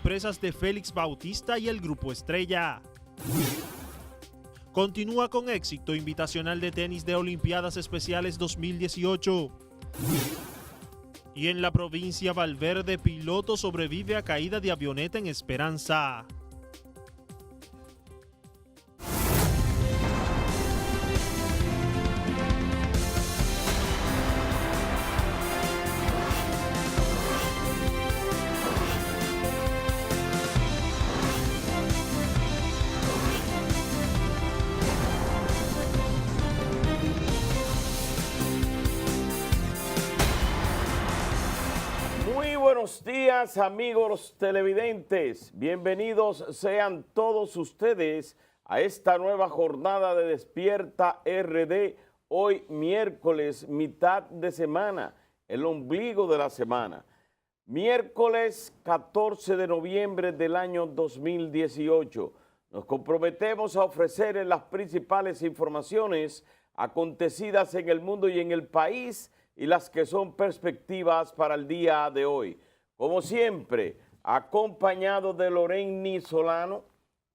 empresas de Félix Bautista y el Grupo Estrella. Continúa con éxito invitacional de tenis de Olimpiadas Especiales 2018. Y en la provincia Valverde, piloto sobrevive a caída de avioneta en Esperanza. Buenos días, amigos televidentes. Bienvenidos sean todos ustedes a esta nueva jornada de Despierta RD. Hoy miércoles, mitad de semana, el ombligo de la semana. Miércoles 14 de noviembre del año 2018. Nos comprometemos a ofrecer las principales informaciones acontecidas en el mundo y en el país y las que son perspectivas para el día de hoy. Como siempre, acompañado de Loreni Solano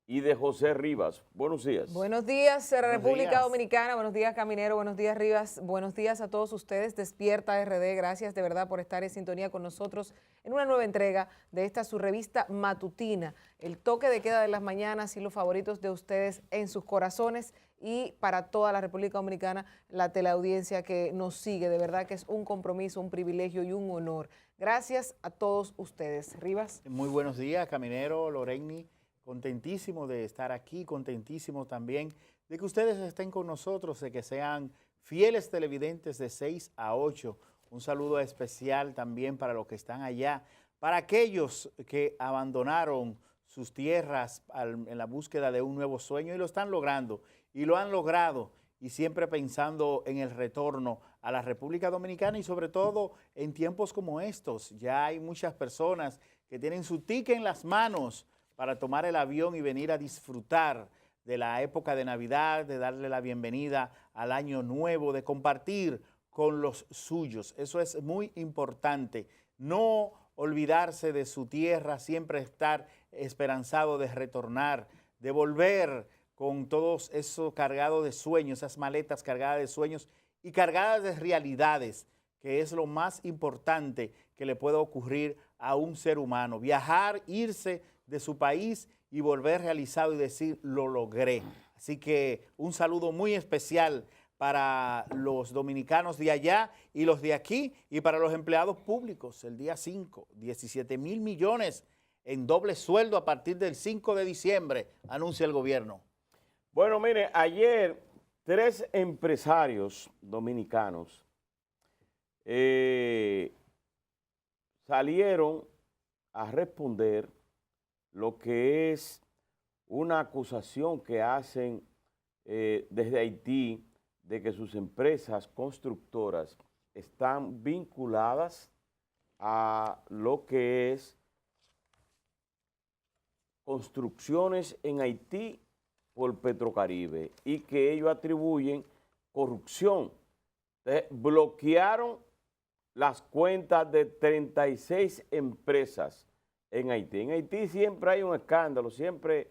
y de José Rivas. Buenos días. Buenos días, República Dominicana. Buenos días, Caminero. Buenos días, Rivas. Buenos días a todos ustedes. Despierta RD. Gracias de verdad por estar en sintonía con nosotros en una nueva entrega de esta su revista matutina. El toque de queda de las mañanas y los favoritos de ustedes en sus corazones y para toda la República Dominicana, la teleaudiencia que nos sigue. De verdad que es un compromiso, un privilegio y un honor. Gracias a todos ustedes. Rivas. Muy buenos días, Caminero, Loreni. Contentísimo de estar aquí, contentísimo también de que ustedes estén con nosotros, de que sean fieles televidentes de 6 a 8. Un saludo especial también para los que están allá, para aquellos que abandonaron sus tierras en la búsqueda de un nuevo sueño y lo están logrando y lo han logrado y siempre pensando en el retorno a la República Dominicana y sobre todo en tiempos como estos. Ya hay muchas personas que tienen su ticket en las manos para tomar el avión y venir a disfrutar de la época de Navidad, de darle la bienvenida al año nuevo, de compartir con los suyos. Eso es muy importante. No olvidarse de su tierra, siempre estar esperanzado de retornar, de volver con todos esos cargados de sueños, esas maletas cargadas de sueños y cargadas de realidades, que es lo más importante que le puede ocurrir a un ser humano. Viajar, irse de su país y volver realizado y decir, lo logré. Así que un saludo muy especial para los dominicanos de allá y los de aquí y para los empleados públicos. El día 5, 17 mil millones en doble sueldo a partir del 5 de diciembre, anuncia el gobierno. Bueno, mire, ayer 3 empresarios dominicanos salieron a responder lo que es una acusación que hacen desde Haití de que sus empresas constructoras están vinculadas a lo que es construcciones en Haití por Petrocaribe y que ellos atribuyen corrupción. Entonces, bloquearon las cuentas de 36 empresas en Haití. En Haití siempre hay un escándalo, siempre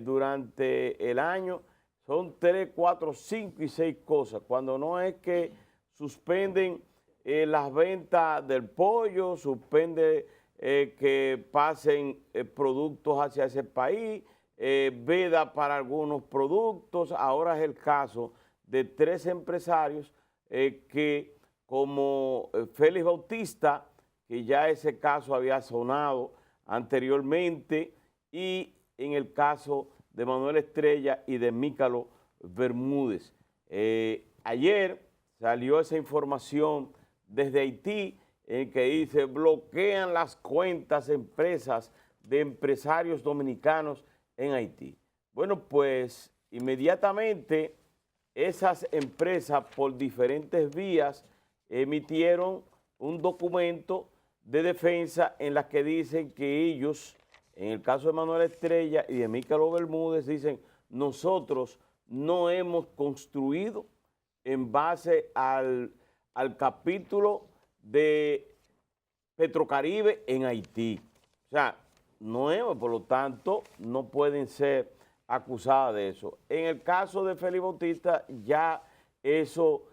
durante el año son 3, 4, 5 y 6 cosas. Cuando no es que suspenden las ventas del pollo, suspende que pasen productos hacia ese país, veda para algunos productos. Ahora es el caso de 3 empresarios que como Félix Bautista, que ya ese caso había sonado anteriormente, y en el caso de Manuel Estrella y de Mícalo Bermúdez. Ayer salió esa información desde Haití en que dice bloquean las cuentas empresas de empresarios dominicanos en Haití. Bueno, pues inmediatamente esas empresas por diferentes vías emitieron un documento de defensa en la que dicen que ellos, en el caso de Manuel Estrella y de Mícalo Bermúdez, dicen nosotros no hemos construido en base al capítulo de Petrocaribe en Haití. O sea, nuevos, por lo tanto, no pueden ser acusadas de eso. En el caso de Félix Bautista, ya eso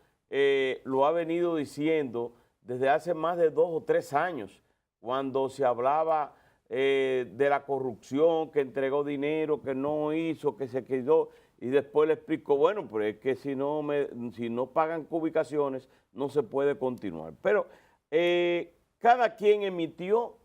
lo ha venido diciendo desde hace más de 2 o 3 años, cuando se hablaba de la corrupción, que entregó dinero, que no hizo, que se quedó, y después le explicó, bueno, pero es que si no pagan ubicaciones, no se puede continuar. Pero cada quien emitió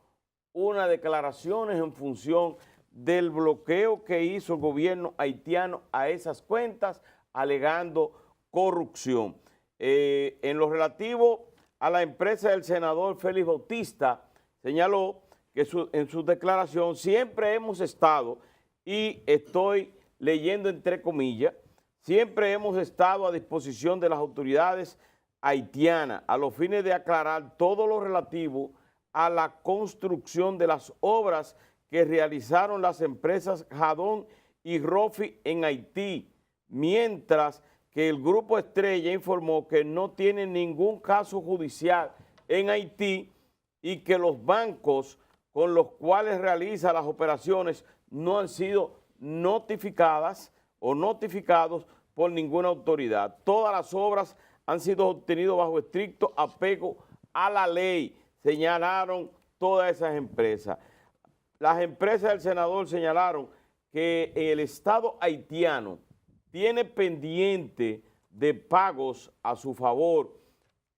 unas declaraciones en función del bloqueo que hizo el gobierno haitiano a esas cuentas, alegando corrupción. En lo relativo a la empresa del senador Félix Bautista, señaló que en su declaración siempre hemos estado, y estoy leyendo entre comillas, siempre hemos estado a disposición de las autoridades haitianas a los fines de aclarar todo lo relativo a la construcción de las obras que realizaron las empresas Jadón y Rofi en Haití, mientras que el Grupo Estrella informó que no tiene ningún caso judicial en Haití y que los bancos con los cuales realiza las operaciones no han sido notificadas o notificados por ninguna autoridad. Todas las obras han sido obtenidas bajo estricto apego a la ley, señalaron todas esas empresas. Las empresas del senador señalaron que el Estado haitiano tiene pendiente de pagos a su favor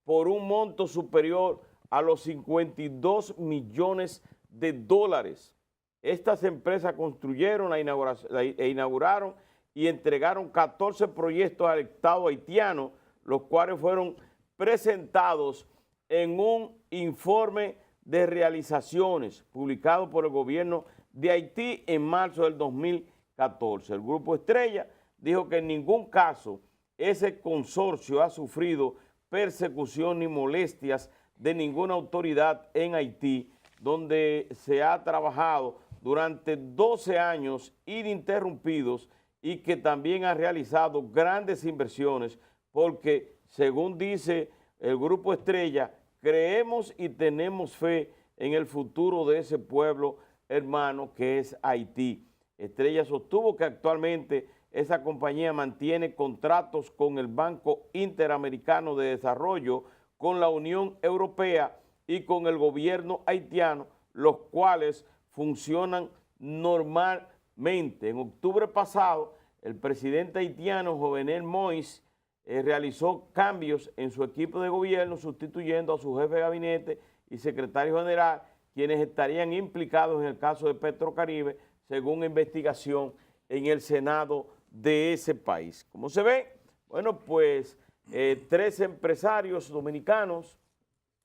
por un monto superior a los 52 millones de dólares. Estas empresas construyeron inauguraron y entregaron 14 proyectos al Estado haitiano, los cuales fueron presentados en un informe de realizaciones publicado por el gobierno de Haití en marzo del 2014. El Grupo Estrella dijo que en ningún caso ese consorcio ha sufrido persecución ni molestias de ninguna autoridad en Haití, donde se ha trabajado durante 12 años ininterrumpidos y que también ha realizado grandes inversiones porque, según dice el Grupo Estrella, creemos y tenemos fe en el futuro de ese pueblo hermano que es Haití. Estrella sostuvo que actualmente esa compañía mantiene contratos con el Banco Interamericano de Desarrollo, con la Unión Europea y con el gobierno haitiano, los cuales funcionan normalmente. En octubre pasado, el presidente haitiano Jovenel Moïse realizó cambios en su equipo de gobierno, sustituyendo a su jefe de gabinete y secretario general, quienes estarían implicados en el caso de Petrocaribe, según investigación en el Senado de ese país. Como se ve, bueno, pues 3 empresarios dominicanos,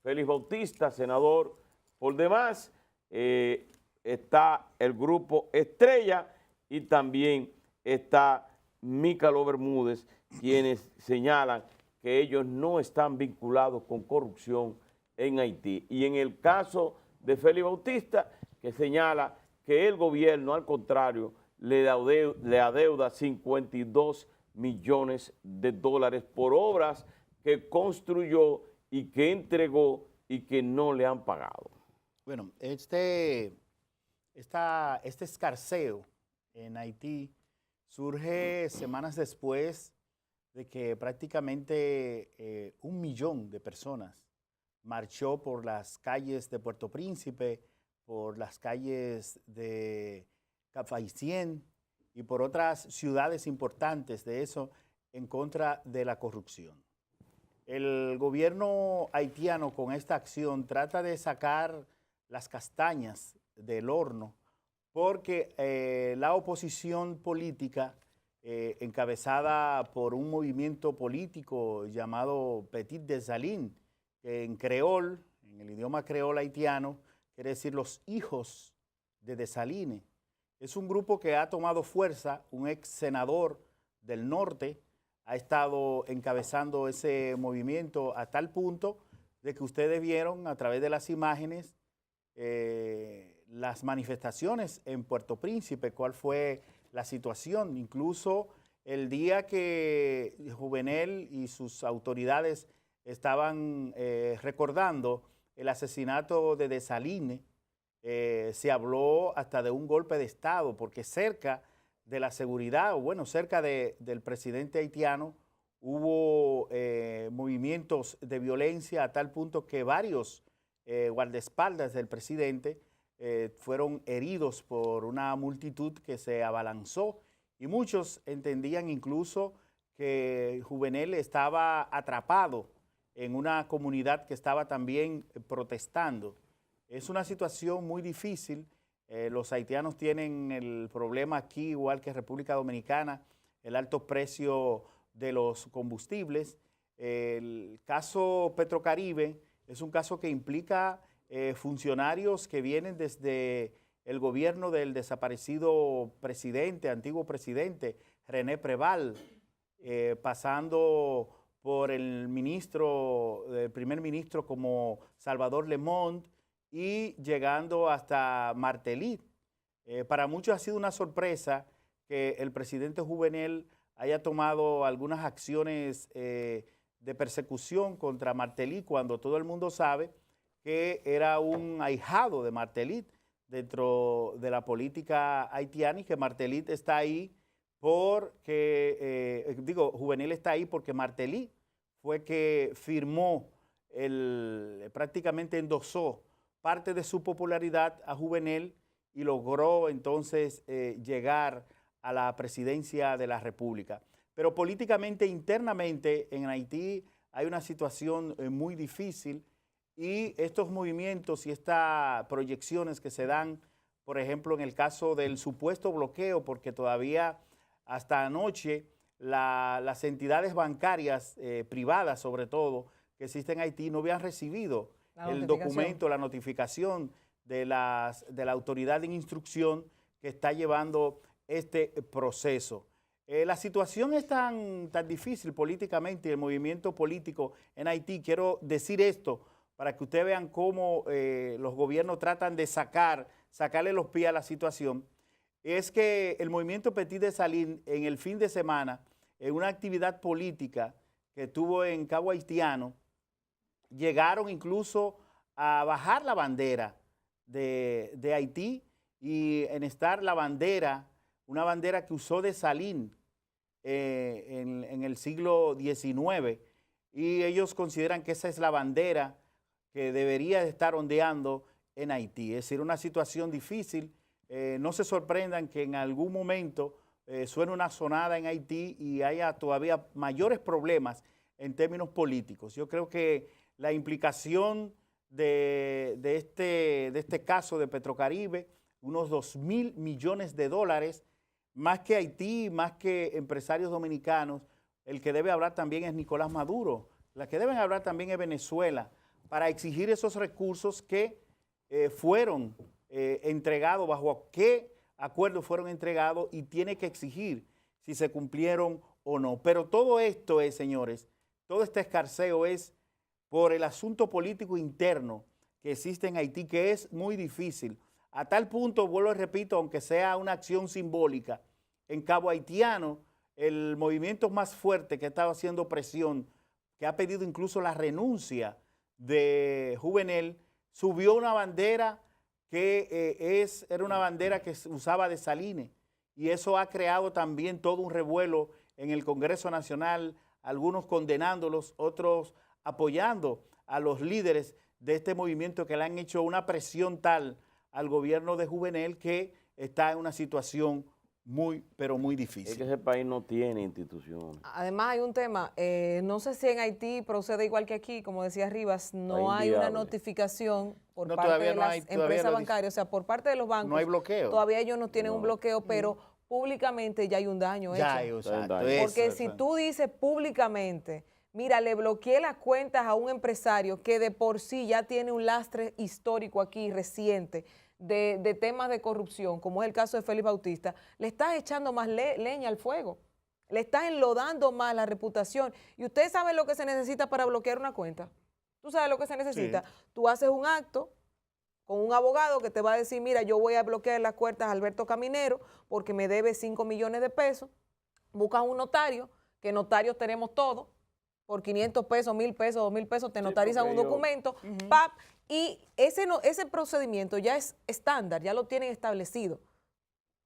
Félix Bautista, senador por demás, está el Grupo Estrella y también está Mícalo Bermúdez, quienes señalan que ellos no están vinculados con corrupción en Haití. Y en el caso de Félix Bautista, que señala que el gobierno, al contrario, le adeuda 52 millones de dólares por obras que construyó y que entregó y que no le han pagado. Bueno, este escarceo en Haití surge semanas después de que prácticamente 1 millón de personas marchó por las calles de Puerto Príncipe, por las calles de Cap-Haïtien y por otras ciudades importantes de eso en contra de la corrupción. El gobierno haitiano con esta acción trata de sacar las castañas del horno porque la oposición política encabezada por un movimiento político llamado Petit Dessalines, que en creol, en el idioma creol haitiano, quiere decir los hijos de Dessalines. Es un grupo que ha tomado fuerza, un ex senador del norte ha estado encabezando ese movimiento a tal punto de que ustedes vieron a través de las imágenes las manifestaciones en Puerto Príncipe, cuál fue la situación. Incluso el día que Jovenel y sus autoridades estaban recordando el asesinato de Dessalines, se habló hasta de un golpe de Estado, porque cerca de la seguridad, o bueno, cerca del presidente haitiano, hubo movimientos de violencia a tal punto que varios guardaespaldas del presidente fueron heridos por una multitud que se abalanzó, y muchos entendían incluso que Juvenel estaba atrapado en una comunidad que estaba también protestando. Es una situación muy difícil. Los haitianos tienen el problema aquí, igual que República Dominicana, el alto precio de los combustibles. El caso Petrocaribe es un caso que implica funcionarios que vienen desde el gobierno del desaparecido presidente, antiguo presidente, René Preval, pasando por el primer ministro como Salvador Lemond y llegando hasta Martelly. Para muchos ha sido una sorpresa que el presidente Juvenel haya tomado algunas acciones de persecución contra Martelly, cuando todo el mundo sabe que era un ahijado de Martelly dentro de la política haitiana, y que Martelly está ahí porque, Juvenel está ahí porque Martelly fue que firmó, prácticamente endosó parte de su popularidad a Juvenel y logró entonces llegar a la presidencia de la República. Pero políticamente, internamente, en Haití hay una situación muy difícil, y estos movimientos y estas proyecciones que se dan, por ejemplo, en el caso del supuesto bloqueo, porque todavía hasta anoche las entidades bancarias privadas, sobre todo, que existen en Haití, no habían recibido el documento, la notificación de la autoridad en instrucción que está llevando este proceso. La situación es tan difícil políticamente, el movimiento político en Haití. Quiero decir esto para que ustedes vean cómo los gobiernos tratan de sacarle los pies a la situación. Es que el movimiento Petit de Salines, en el fin de semana, en una actividad política que tuvo en Cabo Haitiano, llegaron incluso a bajar la bandera de Haití, y en estar la bandera, una bandera que usó de Salines en el siglo XIX, y ellos consideran que esa es la bandera que debería estar ondeando en Haití. Es decir, una situación difícil. No se sorprendan que en algún momento suene una sonada en Haití y haya todavía mayores problemas en términos políticos. Yo creo que la implicación de este caso de Petrocaribe, unos $2.000 millones, más que Haití, más que empresarios dominicanos, el que debe hablar también es Nicolás Maduro. La que deben hablar también es Venezuela, para exigir esos recursos que fueron entregados, bajo qué acuerdo fueron entregados, y tiene que exigir si se cumplieron o no. Pero todo esto es, señores, todo este escarceo es por el asunto político interno que existe en Haití, que es muy difícil. A tal punto, vuelvo y repito, aunque sea una acción simbólica, en Cabo Haitiano, el movimiento más fuerte que ha estado haciendo presión, que ha pedido incluso la renuncia de Juvenel, subió una bandera que era una bandera que se usaba de Salines, y eso ha creado también todo un revuelo en el Congreso Nacional, algunos condenándolos, otros apoyando a los líderes de este movimiento, que le han hecho una presión tal al gobierno de Juvenel que está en una situación muy, pero muy difícil. Es que ese país no tiene instituciones. Además hay un tema, no sé si en Haití procede igual que aquí, como decía Rivas, no hay una notificación por parte de las empresas bancarias, o sea, por parte de los bancos. No hay bloqueo. Todavía ellos no tienen un bloqueo, pero públicamente ya hay un daño hecho. Porque si tú dices públicamente, mira, le bloqueé las cuentas a un empresario que de por sí ya tiene un lastre histórico aquí, reciente, de temas de corrupción, como es el caso de Félix Bautista, le estás echando más leña al fuego, le estás enlodando más la reputación. Y ustedes saben lo que se necesita para bloquear una cuenta. ¿Tú sabes lo que se necesita? Sí. Tú haces un acto con un abogado que te va a decir, mira, yo voy a bloquear las cuentas a Alberto Caminero porque me debe 5 millones de pesos. Buscas un notario, que notarios tenemos todos, por 500 pesos, 1.000 pesos, 2.000 pesos, te notarizan un porque documento, ¡pap! Y ese procedimiento ya es estándar, ya lo tienen establecido.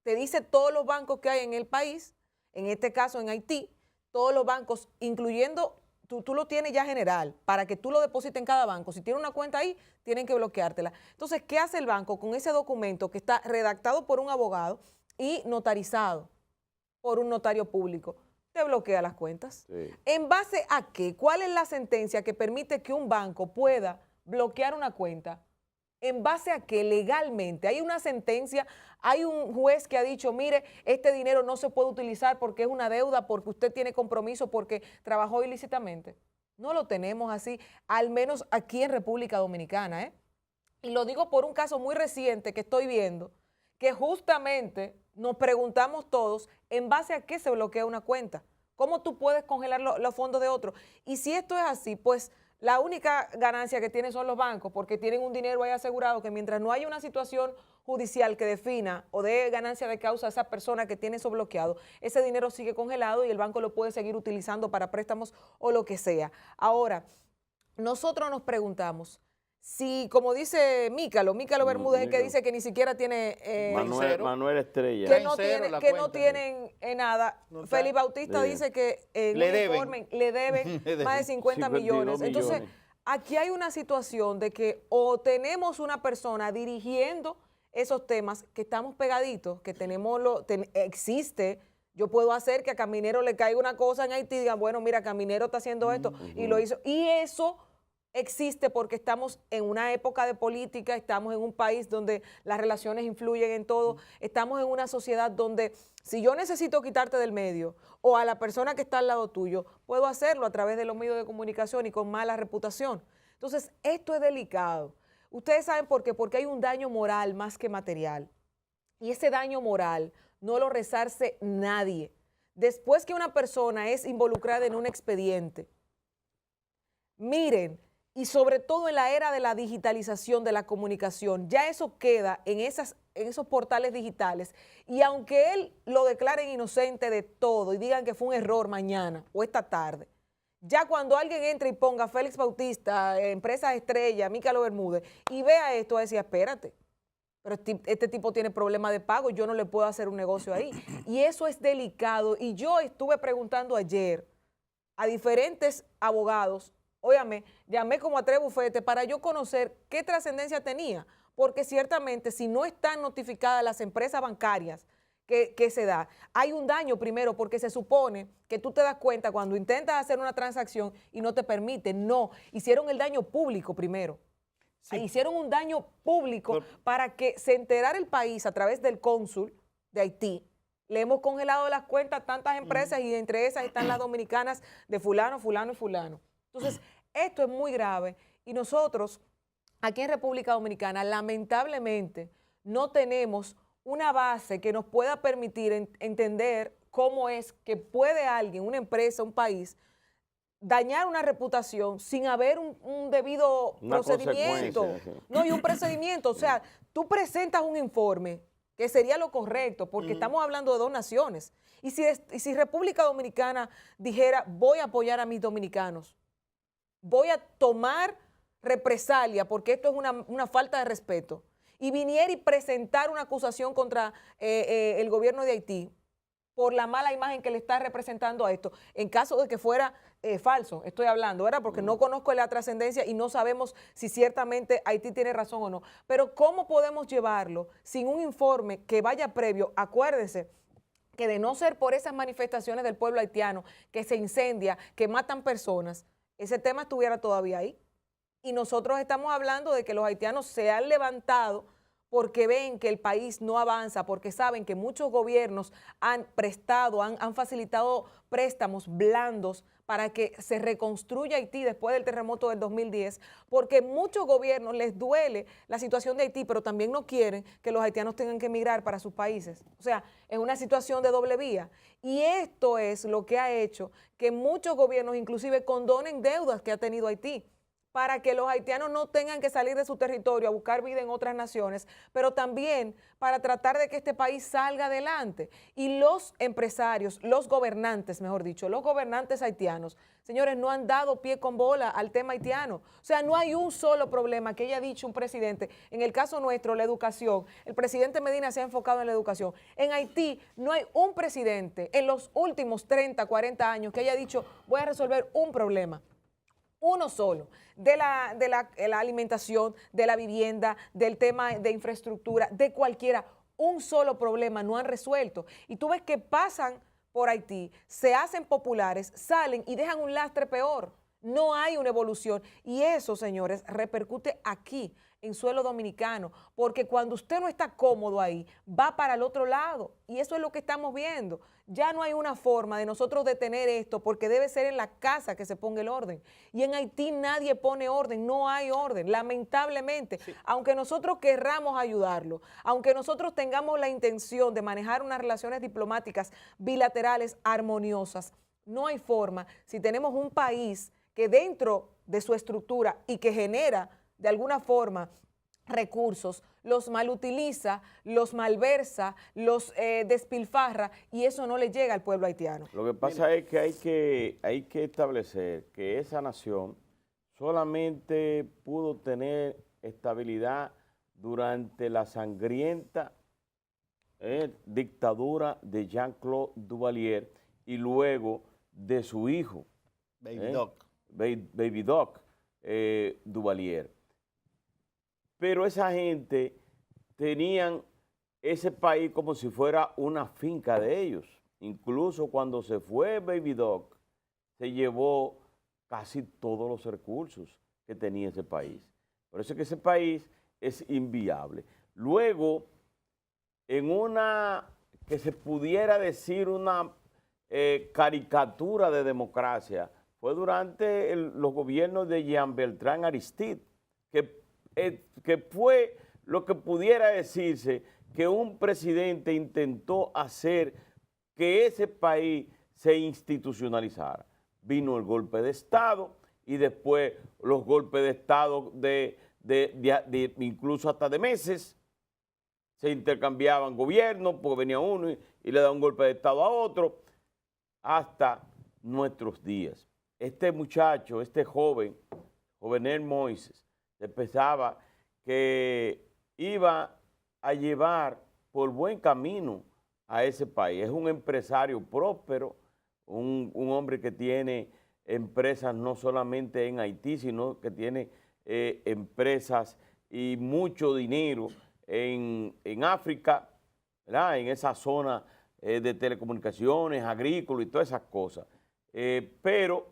Te dice todos los bancos que hay en el país, en este caso en Haití, todos los bancos, incluyendo, tú lo tienes ya general, para que tú lo deposites en cada banco. Si tienes una cuenta ahí, tienen que bloqueártela. Entonces, ¿qué hace el banco con ese documento que está redactado por un abogado y notarizado por un notario público? Te bloquea las cuentas. Sí. ¿En base a qué? ¿Cuál es la sentencia que permite que un banco pueda bloquear una cuenta? ¿En base a qué legalmente? Hay una sentencia, hay un juez que ha dicho, mire, este dinero no se puede utilizar porque es una deuda, porque usted tiene compromiso, porque trabajó ilícitamente. No lo tenemos así, al menos aquí en República Dominicana, ¿eh? Y lo digo por un caso muy reciente que estoy viendo, que justamente nos preguntamos todos en base a qué se bloquea una cuenta. ¿Cómo tú puedes congelar los fondos de otro? Y si esto es así, pues la única ganancia que tienen son los bancos, porque tienen un dinero ahí asegurado que mientras no haya una situación judicial que defina o dé ganancia de causa a esa persona que tiene eso bloqueado, ese dinero sigue congelado y el banco lo puede seguir utilizando para préstamos o lo que sea. Ahora, nosotros nos preguntamos, si, como dice Mícalo Bermúdez, el que dice que ni siquiera tiene... Manuel Estrella. Que no tienen nada. No está. Félix Bautista dice que en Le un deben. informe le deben más de 50 millones. 52 Entonces, millones. aquí hay una situación de que o tenemos una persona dirigiendo esos temas que estamos pegaditos, que tenemos existe. Yo puedo hacer que a Caminero le caiga una cosa en Haití y digan, bueno, mira, Caminero está haciendo esto y lo hizo. Y eso existe porque estamos en una época de política, estamos en un país donde las relaciones influyen en todo, estamos en una sociedad donde si yo necesito quitarte del medio o a la persona que está al lado tuyo, puedo hacerlo a través de los medios de comunicación y con mala reputación. Entonces, esto es delicado. Ustedes saben por qué, porque hay un daño moral más que material. Y ese daño moral no lo resarce nadie. Después que una persona es involucrada en un expediente, miren, y sobre todo en la era de la digitalización de la comunicación, ya eso queda en esos portales digitales. Y aunque él lo declaren inocente de todo y digan que fue un error mañana o esta tarde, ya cuando alguien entre y ponga Félix Bautista, Empresas Estrella, Mícalo Bermúdez, y vea esto, va a decir, espérate, pero este tipo tiene problemas de pago, yo no le puedo hacer un negocio ahí. Y eso es delicado. Y yo estuve preguntando ayer a diferentes abogados, óyame, llamé como a 3 bufetes para yo conocer qué trascendencia tenía, porque ciertamente si no están notificadas las empresas bancarias que se da, hay un daño primero porque se supone que tú te das cuenta cuando intentas hacer una transacción y no te permiten, no, hicieron el daño público primero. Sí. Hicieron un daño público para que se enterara el país a través del cónsul de Haití. Le hemos congelado las cuentas a tantas empresas y entre esas están las dominicanas de fulano, fulano y fulano. Entonces, esto es muy grave y nosotros aquí en República Dominicana lamentablemente no tenemos una base que nos pueda permitir entender cómo es que puede alguien, una empresa, un país, dañar una reputación sin haber un debido procedimiento. No, y un procedimiento. O sea, tú presentas un informe que sería lo correcto, porque estamos hablando de 2 naciones. Y si República Dominicana dijera, voy a apoyar a mis dominicanos, voy a tomar represalia, porque esto es una falta de respeto, y viniera y presentar una acusación contra el gobierno de Haití por la mala imagen que le está representando a esto, en caso de que fuera falso, estoy hablando, ¿verdad? Porque no conozco la trascendencia y no sabemos si ciertamente Haití tiene razón o no. Pero ¿cómo podemos llevarlo sin un informe que vaya previo? Acuérdense que de no ser por esas manifestaciones del pueblo haitiano, que se incendia, que matan personas, ese tema estuviera todavía ahí. Y nosotros estamos hablando de que los haitianos se han levantado porque ven que el país no avanza, porque saben que muchos gobiernos han prestado, han facilitado préstamos blandos para que se reconstruya Haití después del terremoto del 2010, porque muchos gobiernos les duele la situación de Haití, pero también no quieren que los haitianos tengan que emigrar para sus países. O sea, es una situación de doble vía. Y esto es lo que ha hecho que muchos gobiernos inclusive condonen deudas que ha tenido Haití. para que los haitianos no tengan que salir de su territorio a buscar vida en otras naciones, pero también para tratar de que este país salga adelante. Y los empresarios, los gobernantes, mejor dicho, los gobernantes haitianos, señores, no han dado pie con bola al tema haitiano. O sea, no hay un solo problema que haya dicho un presidente. En el caso nuestro, la educación, el presidente Medina se ha enfocado en la educación. En Haití no hay un presidente en los últimos 30, 40 años que haya dicho, voy a resolver un problema. Uno solo, de la alimentación, de la vivienda, del tema de infraestructura, de cualquiera, un solo problema no han resuelto. Y tú ves que pasan por Haití, se hacen populares, salen y dejan un lastre peor. No hay una evolución y eso, señores, repercute aquí, en suelo dominicano, porque cuando usted no está cómodo ahí, va para el otro lado y eso es lo que estamos viendo. Ya no hay una forma de nosotros detener esto porque debe ser en la casa que se ponga el orden. Y en Haití nadie pone orden, no hay orden, lamentablemente. Sí. Aunque nosotros querramos ayudarlo, aunque nosotros tengamos la intención de manejar unas relaciones diplomáticas bilaterales armoniosas, no hay forma si tenemos un país que dentro de su estructura y que genera de alguna forma recursos, los malutiliza, los malversa, los despilfarra y eso no le llega al pueblo haitiano. Lo que pasa es que hay que establecer que esa nación solamente pudo tener estabilidad durante la sangrienta dictadura de Jean-Claude Duvalier y luego de su hijo, Baby Doc Duvalier. Pero esa gente tenían ese país como si fuera una finca de ellos. Incluso cuando se fue Baby Doc, se llevó casi todos los recursos que tenía ese país. Por eso es que ese país es inviable. Luego, en una, que se pudiera decir una caricatura de democracia, fue durante los gobiernos de Jean Bertrand Aristide, que fue lo que pudiera decirse que un presidente intentó hacer que ese país se institucionalizara. Vino el golpe de Estado y después los golpes de Estado incluso hasta de meses. Se intercambiaban gobiernos, porque venía uno y le da un golpe de Estado a otro, hasta nuestros días. Este muchacho, este Jovenel Moïse, se pensaba que iba a llevar por buen camino a ese país. Es un empresario próspero, un hombre que tiene empresas no solamente en Haití, sino que tiene empresas y mucho dinero en África, ¿verdad? En esa zona de telecomunicaciones, agrícolas y todas esas cosas. Pero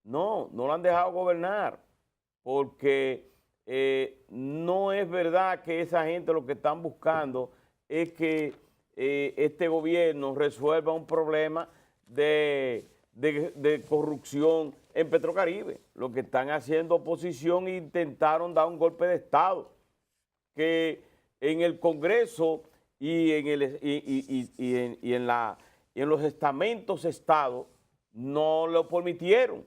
no lo han dejado gobernar, porque no es verdad que esa gente lo que están buscando es que este gobierno resuelva un problema de corrupción en Petrocaribe. Lo que están haciendo oposición e intentaron dar un golpe de Estado, que en el Congreso y en los estamentos de Estado no lo permitieron,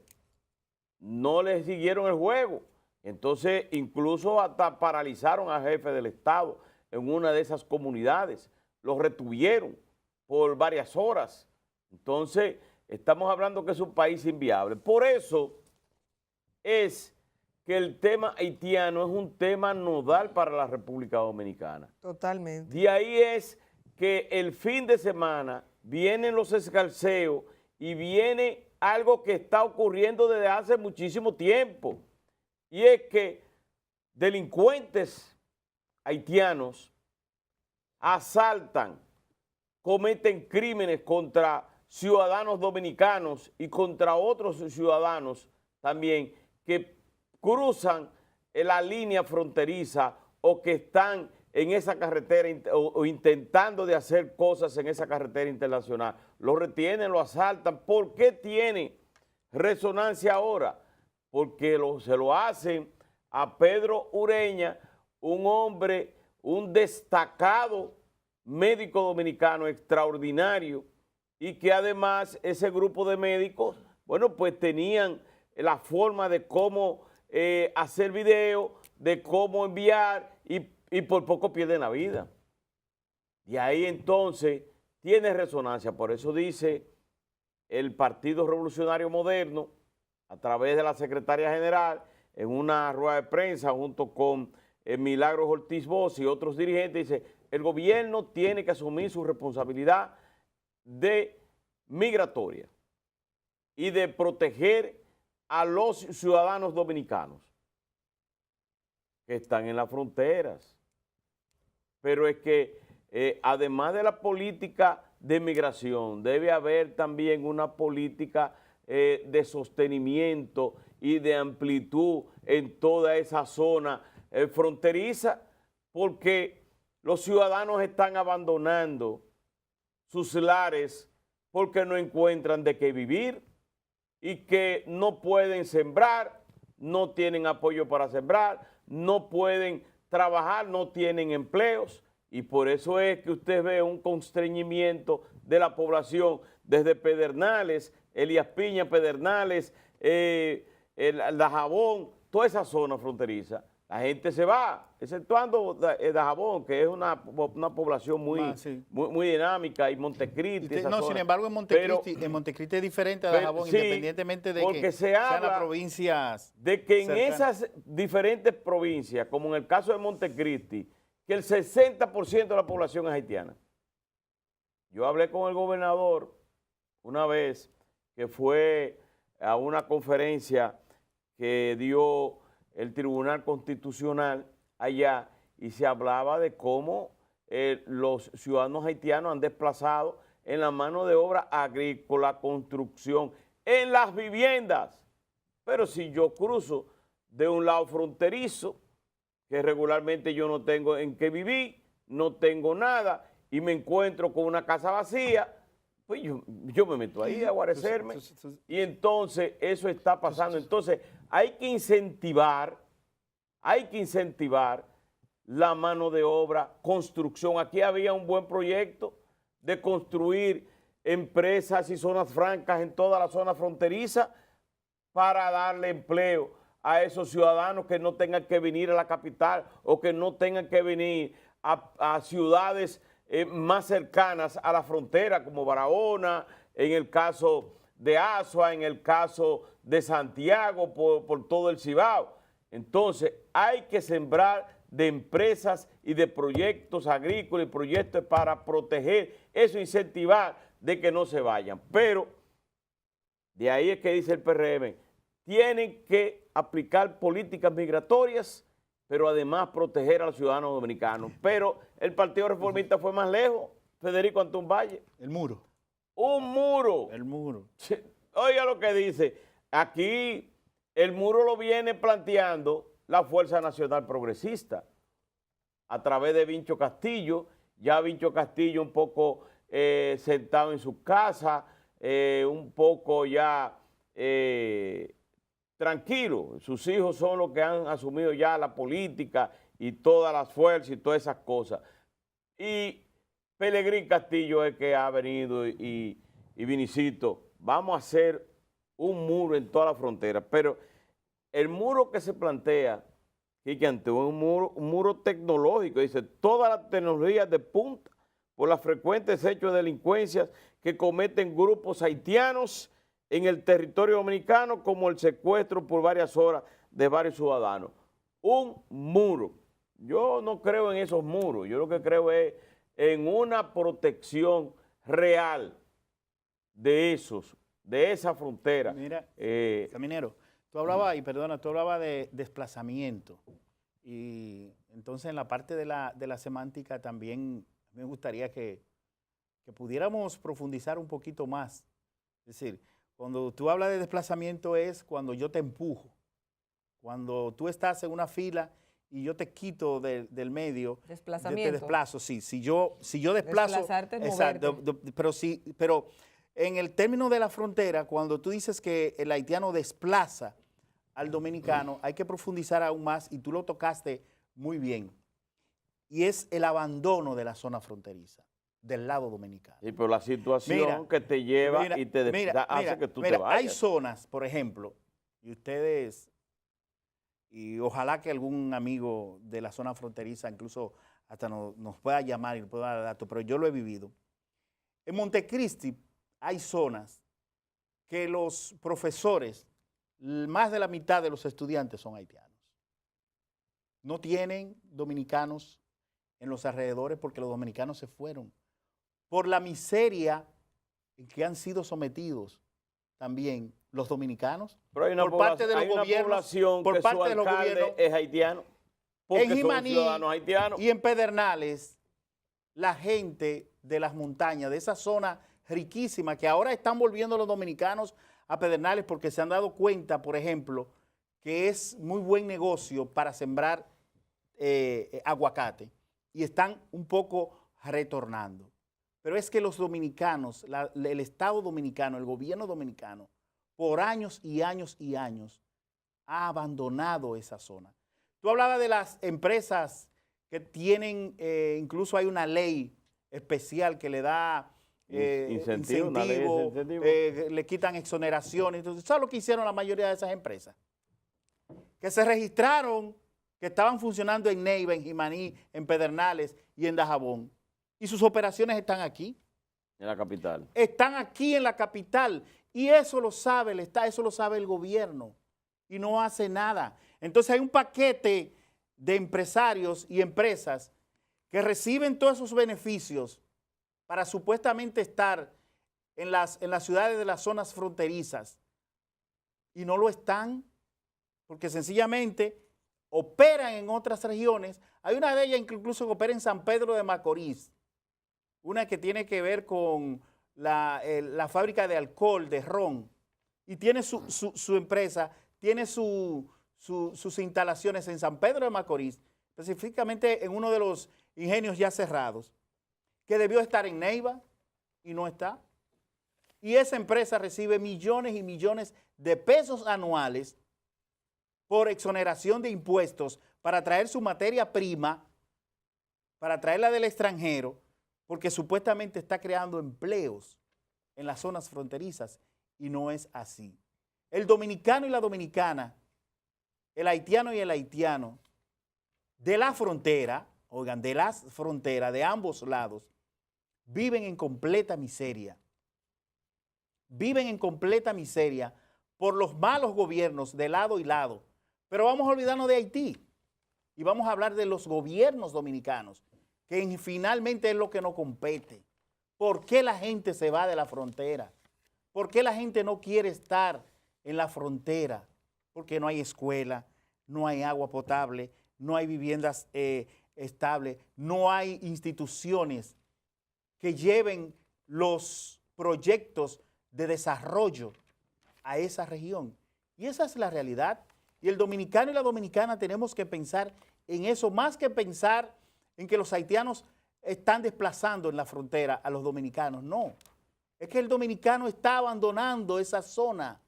no les siguieron el juego. Entonces, incluso hasta paralizaron al jefe del Estado en una de esas comunidades. Lo retuvieron por varias horas. Entonces, estamos hablando que es un país inviable. Por eso es que el tema haitiano es un tema nodal para la República Dominicana. Totalmente. De ahí es que el fin de semana vienen los escarceos y viene algo que está ocurriendo desde hace muchísimo tiempo. Y es que delincuentes haitianos asaltan, cometen crímenes contra ciudadanos dominicanos y contra otros ciudadanos también que cruzan la línea fronteriza o que están en esa carretera o intentando de hacer cosas en esa carretera internacional. Lo retienen, lo asaltan. ¿Por qué tiene resonancia ahora? Porque se lo hacen a Pedro Ureña, un hombre, un destacado médico dominicano extraordinario, y que además ese grupo de médicos, bueno, pues tenían la forma de cómo hacer video, de cómo enviar y por poco pierden la vida. Y ahí entonces tiene resonancia. Por eso dice el Partido Revolucionario Moderno, a través de la secretaria general, en una rueda de prensa junto con Milagros Ortiz Bosch y otros dirigentes, dice, el gobierno tiene que asumir su responsabilidad de migratoria y de proteger a los ciudadanos dominicanos que están en las fronteras. Pero es que además de la política de migración, debe haber también una política de sostenimiento y de amplitud en toda esa zona fronteriza, porque los ciudadanos están abandonando sus lares porque no encuentran de qué vivir y que no pueden sembrar, no tienen apoyo para sembrar, no pueden trabajar, no tienen empleos. Y por eso es que usted ve un constreñimiento de la población desde Pedernales, Elías Piña, Pedernales, Dajabón, toda esa zona fronteriza. La gente se va, exceptuando Dajabón, que es una población muy dinámica, y Montecristi. No, zona. Sin embargo, en Montecristi es diferente a Dajabón, sí, independientemente de que sean las provincias de que en cercanas. Esas diferentes provincias, como en el caso de Montecristi, que el 60% de la población es haitiana. Yo hablé con el gobernador una vez que fue a una conferencia que dio el Tribunal Constitucional allá y se hablaba de cómo los ciudadanos haitianos han desplazado en la mano de obra agrícola, construcción, en las viviendas. Pero si yo cruzo de un lado fronterizo, que regularmente yo no tengo en qué vivir, no tengo nada, y me encuentro con una casa vacía, pues yo me meto ahí a guarecerme, y entonces eso está pasando. Entonces hay que incentivar la mano de obra, construcción. Aquí había un buen proyecto de construir empresas y zonas francas en toda la zona fronteriza para darle empleo a esos ciudadanos que no tengan que venir a la capital o que no tengan que venir a ciudades más cercanas a la frontera, como Barahona, en el caso de Azua, en el caso de Santiago, por todo el Cibao. Entonces, hay que sembrar de empresas y de proyectos agrícolas y proyectos para proteger eso, incentivar de que no se vayan. Pero de ahí es que dice el PRM, tienen que aplicar políticas migratorias, pero además proteger a los ciudadanos dominicanos. Pero el Partido Reformista fue más lejos, Federico Antún Valle. El muro. Un muro. El muro. Oiga lo que dice. Aquí el muro lo viene planteando la Fuerza Nacional Progresista a través de Vincho Castillo. Ya Vincho Castillo un poco sentado en su casa, un poco ya tranquilo. Sus hijos son los que han asumido ya la política y todas las fuerzas y todas esas cosas. Y Pelegrín Castillo es que ha venido y Vinicito, vamos a hacer un muro en toda la frontera. Pero el muro que se plantea, que ante un muro tecnológico, dice, todas las tecnologías de punta por los frecuentes hechos de delincuencias que cometen grupos haitianos en el territorio dominicano, como el secuestro por varias horas de varios ciudadanos. Un muro. Yo no creo en esos muros, yo lo que creo es en una protección real de esa frontera. Mira, Caminero, tú hablabas de desplazamiento, y entonces en la parte de la semántica también me gustaría que pudiéramos profundizar un poquito más. Es decir, cuando tú hablas de desplazamiento es cuando yo te empujo, cuando tú estás en una fila y yo te quito del medio, desplazamiento. Te desplazo. Sí, si yo desplazo, desplazarte es exacto, pero en el término de la frontera, cuando tú dices que el haitiano desplaza al dominicano, hay que profundizar aún más, y tú lo tocaste muy bien, y es el abandono de la zona fronteriza del lado dominicano. Y por la situación que te lleva y te hace que tú te vayas. Hay zonas, por ejemplo, Y ustedes, y ojalá que algún amigo de la zona fronteriza incluso hasta nos pueda llamar y nos pueda dar datos, pero yo lo he vivido. En Montecristi hay zonas que los profesores, más de la mitad de los estudiantes son haitianos. No tienen dominicanos en los alrededores porque los dominicanos se fueron por la miseria en que han sido sometidos también los dominicanos. Pero hay una por parte de los hay una gobiernos, población por que parte su de los alcalde gobiernos es haitiano, porque en son Jimaní ciudadanos haitianos. y en Pedernales, la gente de las montañas, de esa zona riquísima, que ahora están volviendo los dominicanos a Pedernales porque se han dado cuenta, por ejemplo, que es muy buen negocio para sembrar aguacate y están un poco retornando. Pero es que los dominicanos, el Estado dominicano, el gobierno dominicano, por años y años y años, ha abandonado esa zona. Tú hablabas de las empresas que tienen, incluso hay una ley especial que le da incentivo, le quitan exoneraciones. Entonces, ¿sabes lo que hicieron la mayoría de esas empresas? Que se registraron, que estaban funcionando en Neiva, en Jimaní, en Pedernales y en Dajabón. Y sus operaciones están aquí. En la capital. Están aquí en la capital. Y eso lo sabe el Estado, eso lo sabe el gobierno. Y no hace nada. Entonces hay un paquete de empresarios y empresas que reciben todos esos beneficios para supuestamente estar en las ciudades de las zonas fronterizas. Y no lo están porque sencillamente operan en otras regiones. Hay una de ellas incluso que opera en San Pedro de Macorís. Una que tiene que ver con la fábrica de alcohol, de ron, y tiene su empresa, tiene sus instalaciones en San Pedro de Macorís, específicamente en uno de los ingenios ya cerrados, que debió estar en Neiva y no está. Y esa empresa recibe millones y millones de pesos anuales por exoneración de impuestos para traer su materia prima, para traerla del extranjero, porque supuestamente está creando empleos en las zonas fronterizas y no es así. El dominicano y la dominicana, el haitiano y el haitiano de la frontera, oigan, de las fronteras de ambos lados, viven en completa miseria. Viven en completa miseria por los malos gobiernos de lado y lado. Pero vamos a olvidarnos de Haití y vamos a hablar de los gobiernos dominicanos, que finalmente es lo que nos compete. ¿Por qué la gente se va de la frontera? ¿Por qué la gente no quiere estar en la frontera? Porque no hay escuela, no hay agua potable, no hay viviendas estables, no hay instituciones que lleven los proyectos de desarrollo a esa región. Y esa es la realidad. Y el dominicano y la dominicana tenemos que pensar en eso, más que pensar en que los haitianos están desplazando en la frontera a los dominicanos. No, es que el dominicano está abandonando esa zona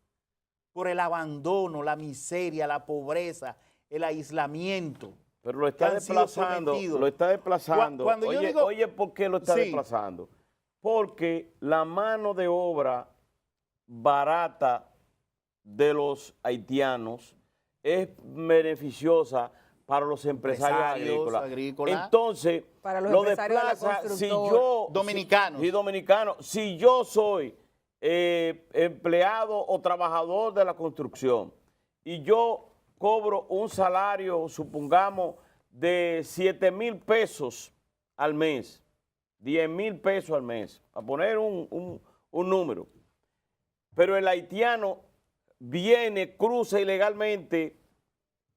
por el abandono, la miseria, la pobreza, el aislamiento. Pero lo está desplazando, lo está desplazando. Oye, ¿por qué lo está desplazando? Porque la mano de obra barata de los haitianos es beneficiosa para los empresarios agrícolas. Entonces, para los lo desplaza si yo, si yo soy empleado o trabajador de la construcción y yo cobro un salario, supongamos, de 7,000 pesos al mes, 10,000 pesos al mes, a poner un número, pero el haitiano viene, cruza ilegalmente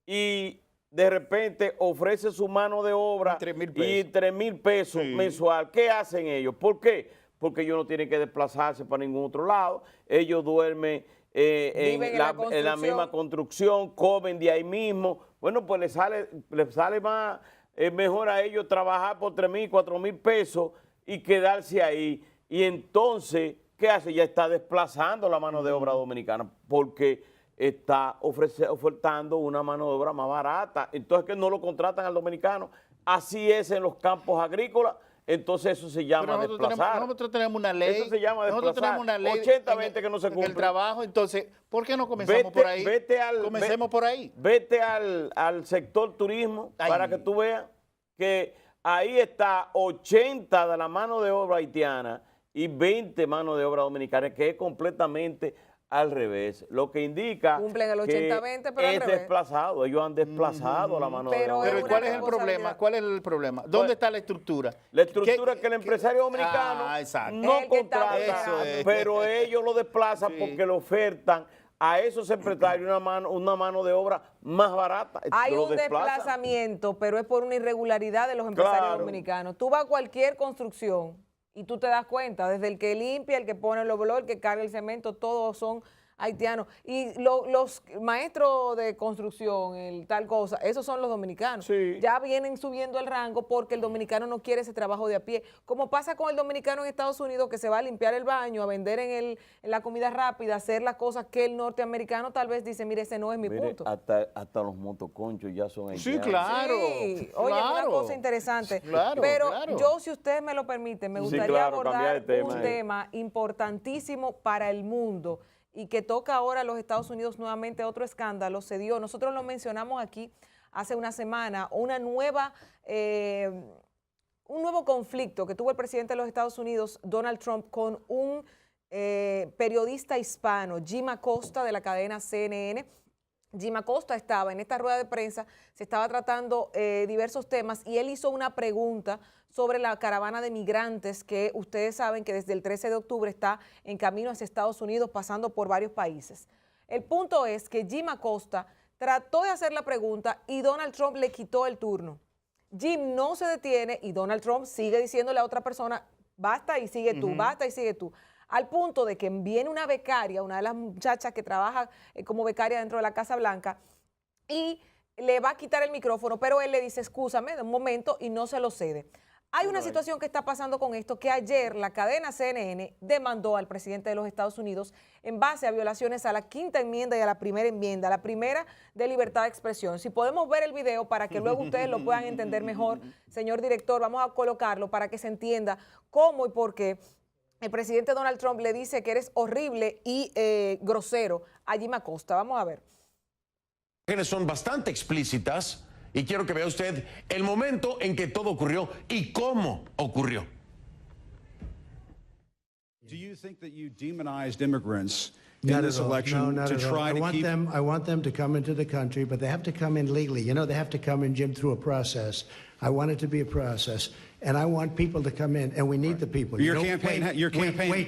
y de repente ofrece su mano de obra y 3,000 pesos mensual. ¿Qué hacen ellos? ¿Por qué? Porque ellos no tienen que desplazarse para ningún otro lado. Ellos duermen en la misma construcción, comen de ahí mismo. Bueno, pues les sale más, mejor a ellos trabajar por 3,000, 4,000 pesos y quedarse ahí. Y entonces, ¿qué hace? Ya está desplazando la mano de obra dominicana porque está ofertando una mano de obra más barata. Entonces, que no lo contratan al dominicano. Así es en los campos agrícolas. entonces eso se llama desplazar. Nosotros tenemos una ley. Eso se llama Nosotros desplazar. tenemos una ley 80-20 que no se en cumple. el trabajo, entonces, ¿por qué no comenzamos por ahí? Comencemos por ahí. Vete al sector turismo para que tú veas que ahí está 80 de la mano de obra haitiana y 20 mano de obra dominicana, que es completamente al revés, lo que indica cumplen el 80-20, pero es al revés. desplazado, ellos han desplazado la mano de obra. Pero es ¿cuál una es el problema? ¿Cuál es el problema? ¿Dónde está la estructura? La estructura es que el empresario dominicano no Es el que está contrata, operando. pero ellos lo desplazan porque le ofertan a esos empresarios una mano de obra más barata. Hay Lo un desplazan. desplazamiento, pero es por una irregularidad de los empresarios Claro. dominicanos. Tú vas a cualquier construcción y tú te das cuenta, desde el que limpia, el que pone los bloques, el que carga el cemento, todos son haitianos. Y los maestros de construcción, el tal cosa, esos son los dominicanos. Sí. Ya vienen subiendo el rango porque el dominicano no quiere ese trabajo de a pie. Como pasa con el dominicano en Estados Unidos, que se va a limpiar el baño, a vender en la comida rápida, a hacer las cosas que el norteamericano tal vez dice, mire, ese no es mi Mire, punto. hasta los motoconchos ya son haitianos. Sí, claro. Sí, oye, claro. una cosa interesante. Claro, pero claro. yo, si ustedes me lo permiten, me Sí, gustaría claro, cambiar abordar de tema, un tema importantísimo para el mundo y que toca ahora a los Estados Unidos nuevamente. Otro escándalo se dio, nosotros lo mencionamos aquí hace una semana, un nuevo conflicto que tuvo el presidente de los Estados Unidos, Donald Trump, con un periodista hispano, Jim Acosta, de la cadena CNN. Jim Acosta estaba en esta rueda de prensa, se estaba tratando diversos temas y él hizo una pregunta sobre la caravana de migrantes que ustedes saben que desde el 13 de octubre está en camino hacia Estados Unidos pasando por varios países. El punto es que Jim Acosta trató de hacer la pregunta y Donald Trump le quitó el turno. Jim no se detiene y Donald Trump sigue diciéndole a otra persona, basta y sigue tú, basta y sigue tú. Al punto de que viene una becaria, una de las muchachas que trabaja como becaria dentro de la Casa Blanca, y le va a quitar el micrófono, pero él le dice, excúsame, de un momento, y no se lo cede. Hay una situación que está pasando con esto, que ayer la cadena CNN demandó al presidente de los Estados Unidos en base a violaciones a la quinta enmienda y a la primera enmienda, la primera de libertad de expresión. Si podemos ver el video para que luego ustedes lo puedan entender mejor, señor director, vamos a colocarlo para que se entienda cómo y por qué el presidente Donald Trump le dice que eres horrible y grosero a Jim Acosta. Vamos a ver. Son bastante explícitas y quiero que vea usted el momento en que todo ocurrió y cómo ocurrió. Do you think that you demonized immigrants Not in this at all. election No, not to at all. try to keep I want them to come into the country, but they have to come in legally. You know, they have to come in, Jim, through a process. I want it to be a process, and I want people to come in, and we need the people. Your You know, campaign- wait, your wait, campaign- Wait.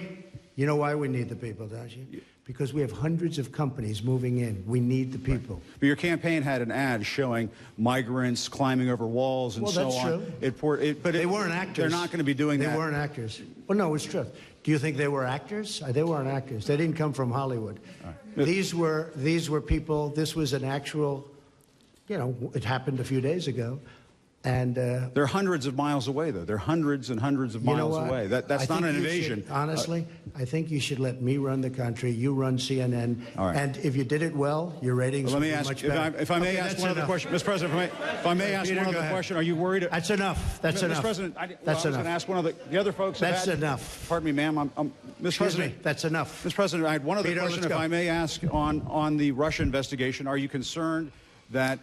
You know why we need the people, don't you? Because we have hundreds of companies moving in. We need the people. But your campaign had an ad showing migrants climbing over walls and Well, so that's on. true. But They weren't actors. They're not going to be doing They that. weren't actors. Well, no, it's true. Do you think they were actors? They weren't actors. They didn't come from Hollywood. These were people. This was an actual, you know, it happened a few days ago. And They're hundreds of miles away, though. They're hundreds and hundreds of you know miles what? away. That's I not think an you invasion. should, honestly, I think you should let me run the country. You run CNN. All right. And if you did it well, your ratings Let would me be ask, much if better. I may Okay, ask that's one other enough. question, Mr. President. If I may ask Peter, one go other ahead. question, are you worried? That's enough. That's Mr. enough. President, That's I was going enough. to ask one of the other folks. have That's had- enough. Pardon me, ma'am. Mr. Excuse President, me. That's enough. Mr. President, I had one other Peter, question, let's if go. I may ask, on the Russia investigation. Are you concerned that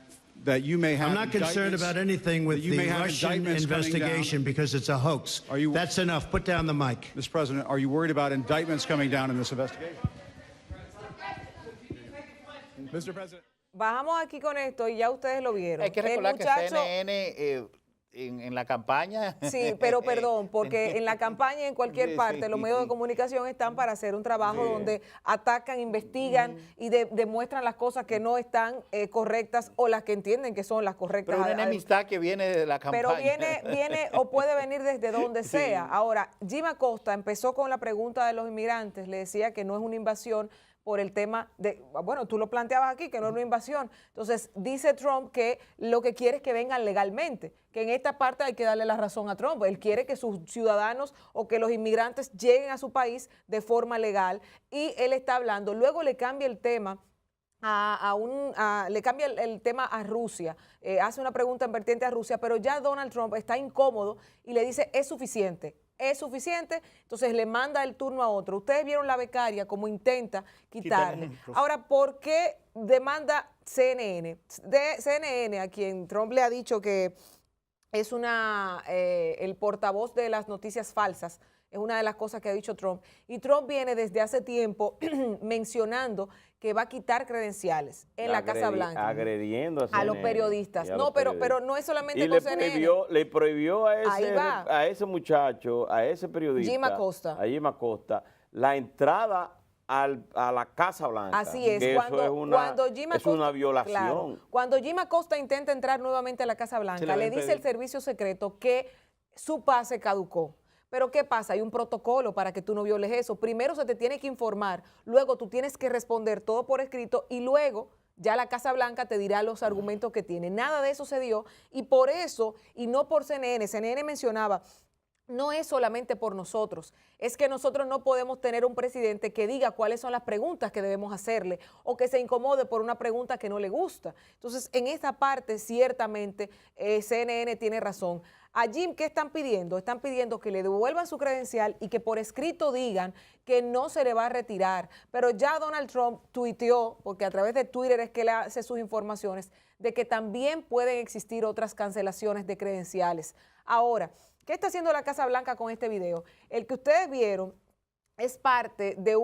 you may have I'm not concerned indictments- about anything with that you the may have Russian indictments coming down? investigation because it's a hoax. Are you- That's enough. Put down the mic. Mr. President, are you worried about indictments coming down in this investigation? Mr. President. Bajamos aquí con esto y ya ustedes lo vieron. Hay que El recordar muchacho, que CNN en la campaña... sí, pero perdón, porque en la campaña y en cualquier Sí, parte sí, los medios de comunicación están para hacer un trabajo donde atacan, investigan y demuestran las cosas que no están correctas o las que entienden que son las correctas. Pero una enemistad que viene de la campaña. Pero viene o puede venir desde donde sea. Ahora, Jim Acosta empezó con la pregunta de los inmigrantes, le decía que no es una invasión por el tema de, bueno, tú lo planteabas aquí, que no es una invasión. Entonces, dice Trump que lo que quiere es que vengan legalmente, que en esta parte hay que darle la razón a Trump. Él quiere que sus ciudadanos o que los inmigrantes lleguen a su país de forma legal y él está hablando. Luego le cambia el tema le cambia el tema a Rusia, hace una pregunta en vertiente a Rusia, pero ya Donald Trump está incómodo y le dice, es suficiente, entonces le manda el turno a otro. Ustedes vieron la becaria como intenta quitarle. Ahora, ¿por qué demanda CNN? CNN, a quien Trump le ha dicho que es el portavoz de las noticias falsas, es una de las cosas que ha dicho Trump. Y Trump viene desde hace tiempo mencionando que va a quitar credenciales en la Casa Blanca. Agrediendo a los periodistas. No, pero no es solamente con CNN. Le prohibió a ese muchacho, a ese periodista, Jim Acosta, la entrada a la Casa Blanca. Así es. Es una violación. Claro, cuando Jim Acosta intenta entrar nuevamente a la Casa Blanca, le dice el servicio secreto que su pase caducó. Pero ¿qué pasa? Hay un protocolo para que tú no violes eso. Primero se te tiene que informar, luego tú tienes que responder todo por escrito y luego ya la Casa Blanca te dirá los argumentos que tiene. Nada de eso se dio y por eso, y no por CNN, CNN mencionaba, no es solamente por nosotros, es que nosotros no podemos tener un presidente que diga cuáles son las preguntas que debemos hacerle o que se incomode por una pregunta que no le gusta. Entonces, en esta parte, ciertamente, CNN tiene razón. A Jim, ¿qué están pidiendo? Están pidiendo que le devuelvan su credencial y que por escrito digan que no se le va a retirar. Pero ya Donald Trump tuiteó, porque a través de Twitter es que le hace sus informaciones, de que también pueden existir otras cancelaciones de credenciales. Ahora, ¿qué está haciendo la Casa Blanca con este video? El que ustedes vieron es parte de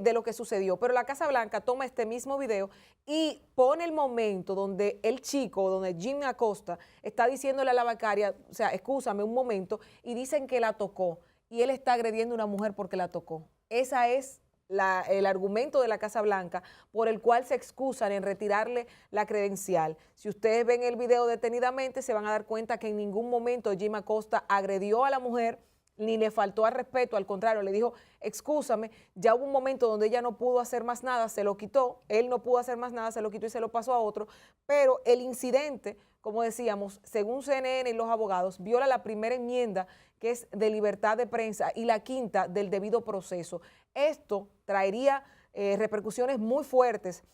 de lo que sucedió, pero la Casa Blanca toma este mismo video y pone el momento donde donde Jim Acosta está diciéndole a la becaria, o sea, excúsame un momento, y dicen que la tocó, y él está agrediendo a una mujer porque la tocó. Esa es el argumento de la Casa Blanca por el cual se excusan en retirarle la credencial. Si ustedes ven el video detenidamente, se van a dar cuenta que en ningún momento Jim Acosta agredió a la mujer, ni le faltó al respeto, al contrario, le dijo, excúsame. Ya hubo un momento donde ella no pudo hacer más nada, se lo quitó, él no pudo hacer más nada, se lo quitó y se lo pasó a otro, pero el incidente, como decíamos, según CNN y los abogados, viola la primera enmienda, que es de libertad de prensa, y la quinta, del debido proceso. Esto traería repercusiones muy fuertes,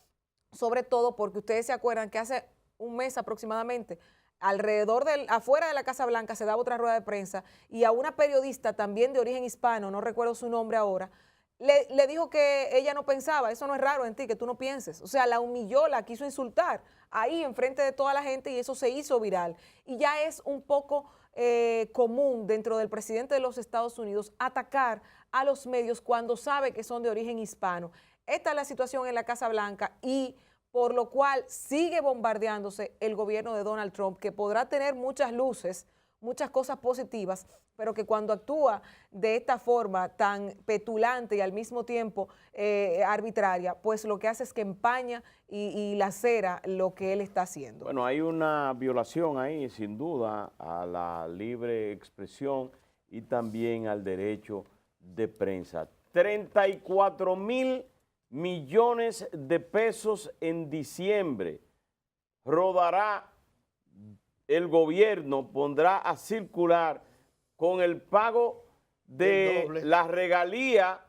sobre todo porque ustedes se acuerdan que hace un mes aproximadamente, afuera de la Casa Blanca se daba otra rueda de prensa y a una periodista también de origen hispano, no recuerdo su nombre ahora, le dijo que ella no pensaba, eso no es raro en ti, que tú no pienses. O sea, la humilló, la quiso insultar ahí enfrente de toda la gente y eso se hizo viral. Y ya es un poco común dentro del presidente de los Estados Unidos atacar a los medios cuando sabe que son de origen hispano. Esta es la situación en la Casa Blanca y por lo cual sigue bombardeándose el gobierno de Donald Trump, que podrá tener muchas luces, muchas cosas positivas, pero que cuando actúa de esta forma tan petulante y al mismo tiempo arbitraria, pues lo que hace es que empaña y lacera lo que él está haciendo. Bueno, hay una violación ahí, sin duda, a la libre expresión y también al derecho de prensa. 34,000 millones de pesos en diciembre rodará el gobierno, pondrá a circular con el pago de la regalía,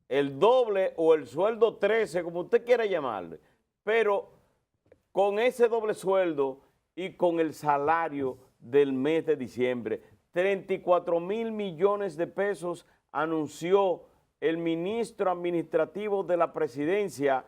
el doble o el sueldo 13, como usted quiera llamarle, pero con ese doble sueldo y con el salario del mes de diciembre. 34,000 millones de pesos anunció el ministro administrativo de la presidencia,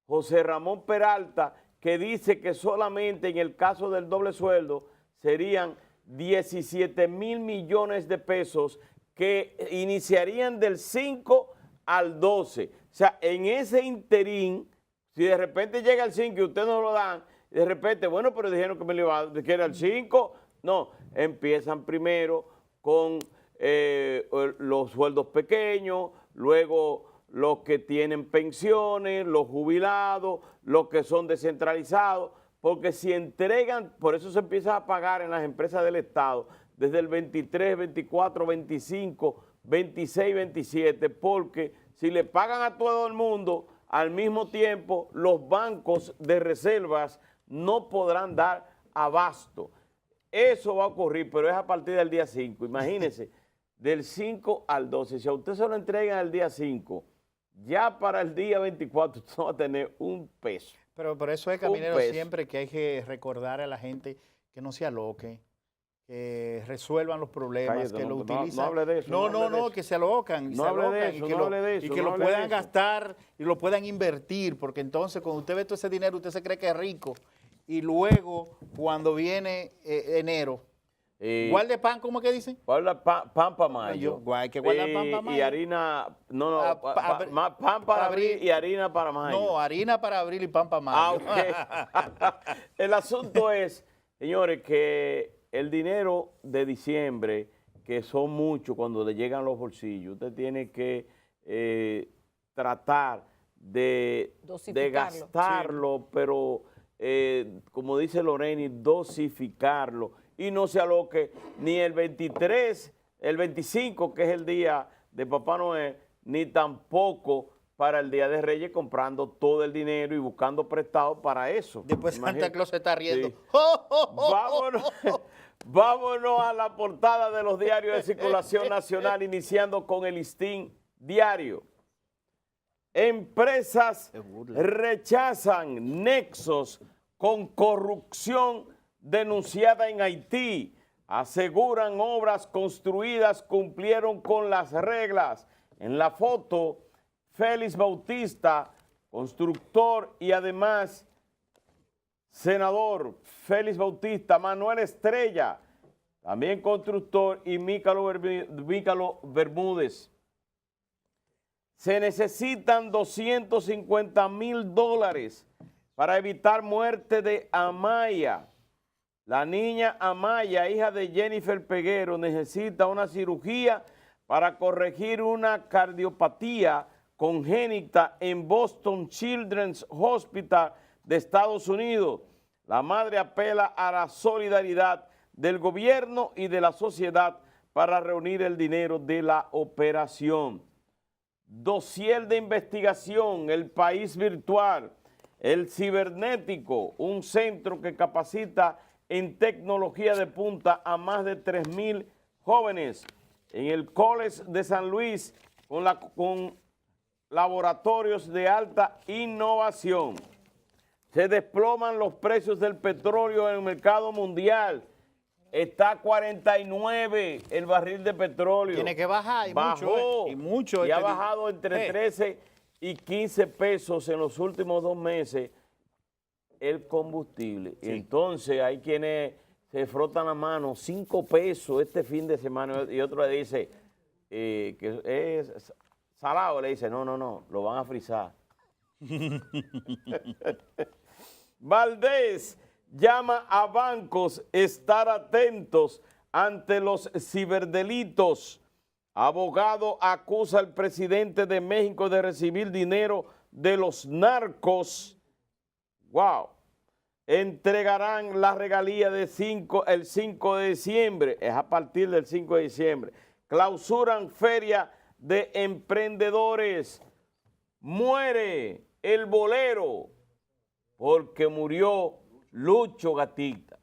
José Ramón Peralta, que dice que solamente en el caso del doble sueldo serían 17,000 millones de pesos que iniciarían del 5 al 12. O sea, en ese interín, si de repente llega el 5 y usted no lo dan, de repente, bueno, pero dijeron que me lo iba a dar, que era el 5. No, empiezan primero con los sueldos pequeños, luego los que tienen pensiones, los jubilados, los que son descentralizados, porque si entregan, por eso se empieza a pagar en las empresas del Estado desde el 23, 24, 25, 26, 27, porque si le pagan a todo el mundo al mismo tiempo, los bancos de reservas no podrán dar abasto. Eso va a ocurrir, pero es a partir del día 5. Imagínense, del 5 al 12. Si a usted se lo entregan el día 5, ya para el día 24 tú no vas a tener un peso. Pero por eso es, Un Caminero, peso. siempre que hay que recordar a la gente que no se aloque, que resuelvan los problemas, Cállate, que lo no utilizan. hable de eso, No, hable de eso. que se alocan. No se hable de alocan eso, y que no lo, hable de eso, y que no lo hable de puedan eso. gastar y lo puedan invertir, porque entonces cuando usted ve todo ese dinero, usted se cree que es rico. Y luego, cuando viene enero, guarde pan, ¿cómo que dicen? Guarda pan para mayo. Hay que guardar pan para Y mayo. harina, no, Pa- pan para abril y harina para mayo. No, harina para abril y pan para mayo. Ok. El asunto es, señores, que el dinero de diciembre, que son muchos cuando le llegan los bolsillos, usted tiene que tratar de Dosificarlo. gastarlo, pero como dice Loreni, dosificarlo y no se aloque ni el 23, el 25, que es el día de Papá Noel, ni tampoco para el Día de Reyes comprando todo el dinero y buscando prestado para eso. Después Santa Imagínate. Claus se está riendo. Sí. Vámonos a la portada de los diarios de circulación nacional, iniciando con el Listín Diario. Empresas rechazan nexos con corrupción denunciada en Haití. Aseguran obras construidas cumplieron con las reglas. En la foto, Félix Bautista, constructor y además senador Félix Bautista, Manuel Estrella, también constructor, y Mícalo Bermúdez. Se necesitan $250,000 para evitar muerte de Amaya. La niña Amaya, hija de Jennifer Peguero, necesita una cirugía para corregir una cardiopatía congénita en Boston Children's Hospital de Estados Unidos. La madre apela a la solidaridad del gobierno y de la sociedad para reunir el dinero de la operación. Dossier de investigación, el país virtual, el cibernético, un centro que capacita en tecnología de punta a más de 3,000 jóvenes. En el College de San Luis, con laboratorios de alta innovación. Se desploman los precios del petróleo en el mercado mundial. Está a 49 el barril de petróleo. Tiene que bajar, y Bajó, mucho, y mucho. y ha bajado entre 13 y 15 pesos en los últimos 2 meses el combustible. Sí. Entonces hay quienes se frotan la mano, 5 pesos este fin de semana, y otro le dice que es salado, le dice, no, lo van a frizar. Valdés llama a bancos estar atentos ante los ciberdelitos. Abogado acusa al presidente de México de recibir dinero de los narcos. ¡Wow! Entregarán la regalía de el 5 de diciembre. Es a partir del 5 de diciembre. Clausuran feria de emprendedores. Muere el bolero porque murió Lucho Gatica.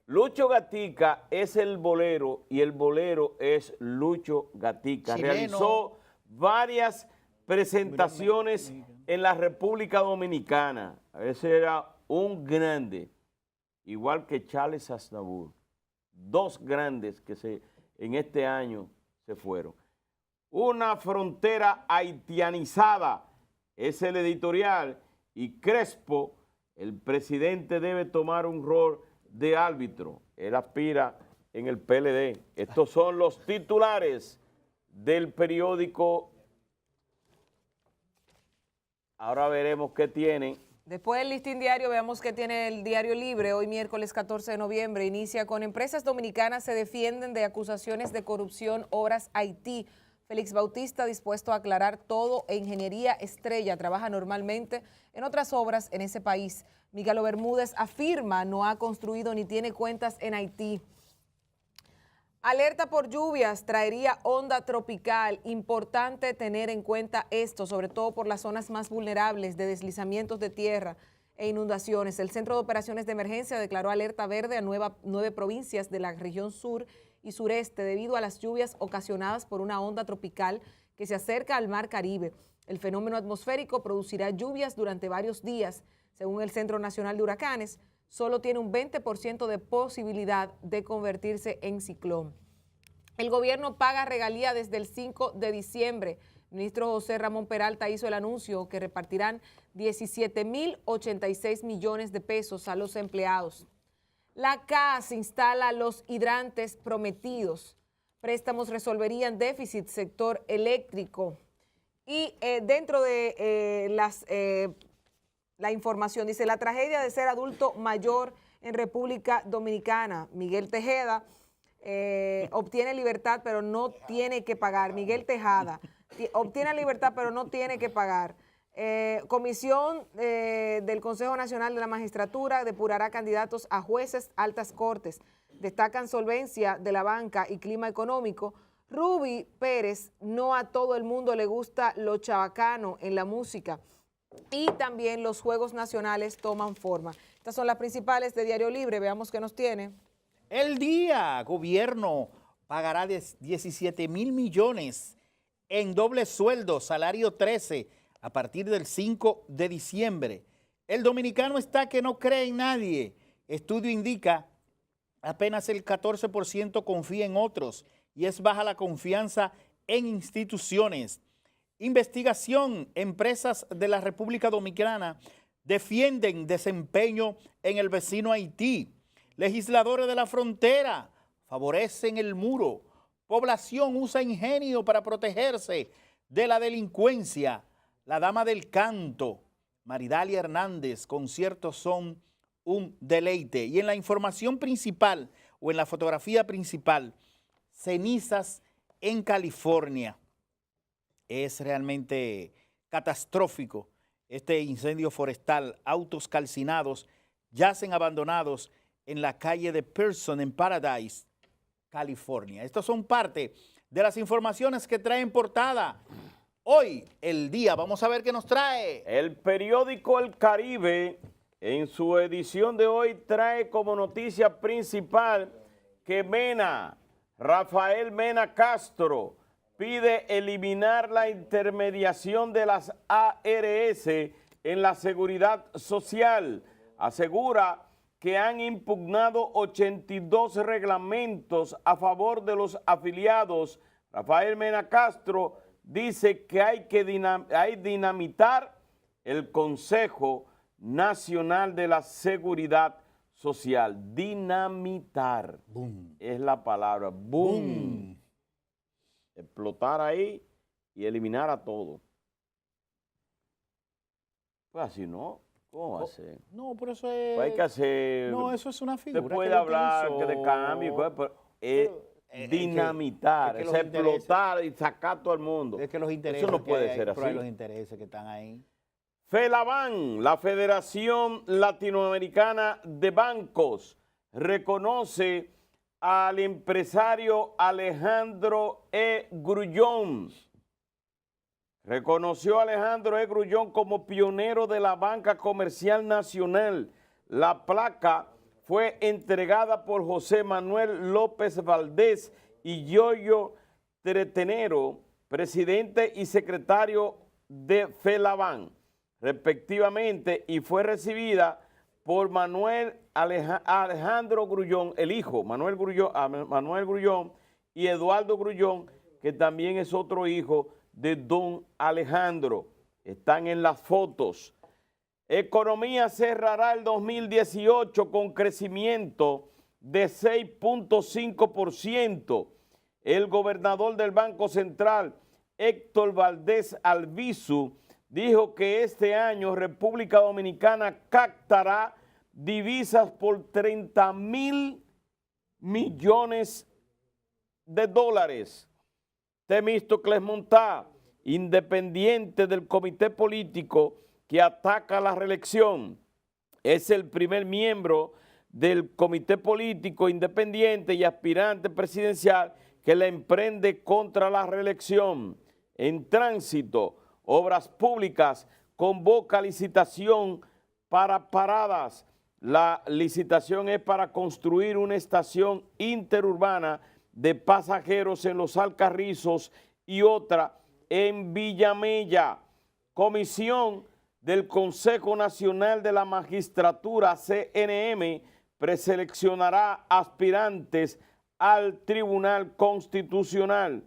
Lucho Gatica es el bolero y el bolero es Lucho Gatica. Chileno. Realizó varias presentaciones en la República Dominicana. Ese era un grande, igual que Charles Aznavour. 2 grandes que en este año se fueron. Una frontera haitianizada es el editorial, y Crespo, el presidente, debe tomar un rol de árbitro. Él aspira en el PLD. Estos son los titulares del periódico. Ahora veremos qué tienen. Después del Listín Diario, veamos qué tiene el Diario Libre. Hoy miércoles 14 de noviembre inicia con empresas dominicanas se defienden de acusaciones de corrupción, Obras Haití. Félix Bautista dispuesto a aclarar todo e Ingeniería Estrella trabaja normalmente en otras obras en ese país. Mícalo Bermúdez afirma no ha construido ni tiene cuentas en Haití. Alerta por lluvias, traería onda tropical. Importante tener en cuenta esto, sobre todo por las zonas más vulnerables de deslizamientos de tierra e inundaciones. El Centro de Operaciones de Emergencia declaró alerta verde a 9 provincias de la región sur y sureste debido a las lluvias ocasionadas por una onda tropical que se acerca al Mar Caribe. El fenómeno atmosférico producirá lluvias durante varios días. Según el Centro Nacional de Huracanes, solo tiene un 20% de posibilidad de convertirse en ciclón. El gobierno paga regalía desde el 5 de diciembre. El ministro José Ramón Peralta hizo el anuncio que repartirán 17.086 millones de pesos a los empleados. La CAS instala los hidrantes prometidos. Préstamos resolverían déficit sector eléctrico. Y dentro de la información, dice, la tragedia de ser adulto mayor en República Dominicana. Miguel Tejeda obtiene libertad, pero no tiene que pagar. Miguel Tejada obtiene libertad, pero no tiene que pagar. Comisión del Consejo Nacional de la Magistratura depurará candidatos a jueces altas cortes. Destacan solvencia de la banca y clima económico. Ruby Pérez, no a todo el mundo le gusta lo chabacano en la música. Y también los Juegos Nacionales toman forma. Estas son las principales de Diario Libre. Veamos qué nos tiene. El día, gobierno pagará 17.000 millones en doble sueldo, salario 13, a partir del 5 de diciembre. El dominicano está que no cree en nadie. Estudio indica apenas el 14% confía en otros y es baja la confianza en instituciones. Investigación, empresas de la República Dominicana defienden desempeño en el vecino Haití. Legisladores de la frontera favorecen el muro. Población usa ingenio para protegerse de la delincuencia. La dama del canto, Maridalia Hernández, conciertos son un deleite. Y en la información principal o en la fotografía principal, cenizas en California. Es realmente catastrófico este incendio forestal. Autos calcinados yacen abandonados en la calle de Pearson en Paradise, California. Estas son parte de las informaciones que trae en portada hoy el día. Vamos a ver qué nos trae. El periódico El Caribe, en su edición de hoy, trae como noticia principal que Rafael Mena Castro, pide eliminar la intermediación de las ARS en la seguridad social. Asegura que han impugnado 82 reglamentos a favor de los afiliados. Rafael Mena Castro dice que hay dinamitar el Consejo Nacional de la Seguridad Social. Dinamitar. Boom. Es la palabra. Boom. Boom. Explotar ahí y eliminar a todo. Pues así no. ¿Cómo va a ser? No, pero eso es... Pues hay que hacer... No, eso es una figura. Usted puede que lo hablar utilizó. de cambio, pero es dinamitar, es es que los explotar y sacar a todo el mundo. Es que los intereses Eso no puede hay, ser pero hay así. los intereses que están ahí. FELABAN, la Federación Latinoamericana de Bancos, reconoce al empresario Alejandro E. Grullón. Reconoció a Alejandro E. Grullón como pionero de la banca comercial nacional. La placa fue entregada por José Manuel López Valdés y Yoyo Tretenero, presidente y secretario de FELABAN, respectivamente, y fue recibida por Alejandro Grullón, el hijo, Manuel Grullón, y Eduardo Grullón, que también es otro hijo de don Alejandro. Están en las fotos. Economía cerrará el 2018 con crecimiento de 6.5%. El gobernador del Banco Central, Héctor Valdés Albizu, dijo que este año República Dominicana captará divisas por 30.000 millones de dólares. Temístocles Montá, independiente del comité político que ataca la reelección, es el primer miembro del comité político independiente y aspirante presidencial que la emprende contra la reelección. En tránsito, Obras Públicas convoca licitación para paradas. La licitación es para construir una estación interurbana de pasajeros en Los Alcarrizos y otra en Villamella. Comisión del Consejo Nacional de la Magistratura, CNM, preseleccionará aspirantes al Tribunal Constitucional.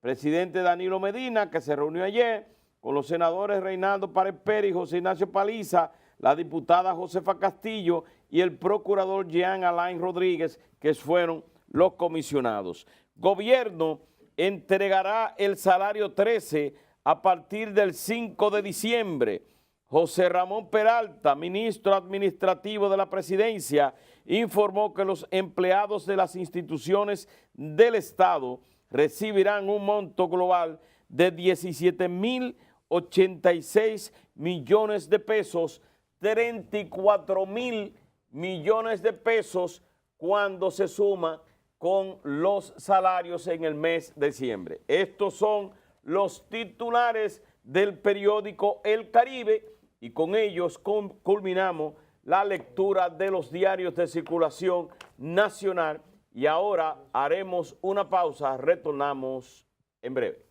Presidente Danilo Medina, que se reunió ayer con los senadores Reinaldo Pared Pérez y José Ignacio Paliza, la diputada Josefa Castillo y el procurador Jean Alain Rodríguez, que fueron los comisionados. Gobierno entregará el salario 13 a partir del 5 de diciembre. José Ramón Peralta, ministro administrativo de la Presidencia, informó que los empleados de las instituciones del Estado recibirán un monto global de 17.086 millones de pesos, 34.000 millones de pesos cuando se suma con los salarios en el mes de diciembre. Estos son los titulares del periódico El Caribe y con ellos culminamos la lectura de los diarios de circulación nacional y ahora haremos una pausa, retornamos en breve.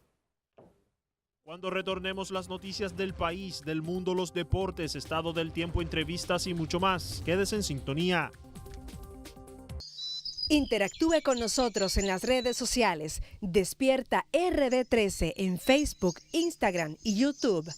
Cuando retornemos, las noticias del país, del mundo, los deportes, estado del tiempo, entrevistas y mucho más. Quédese en sintonía. Interactúe con nosotros en las redes sociales. Despierta RD13 en Facebook, Instagram y YouTube.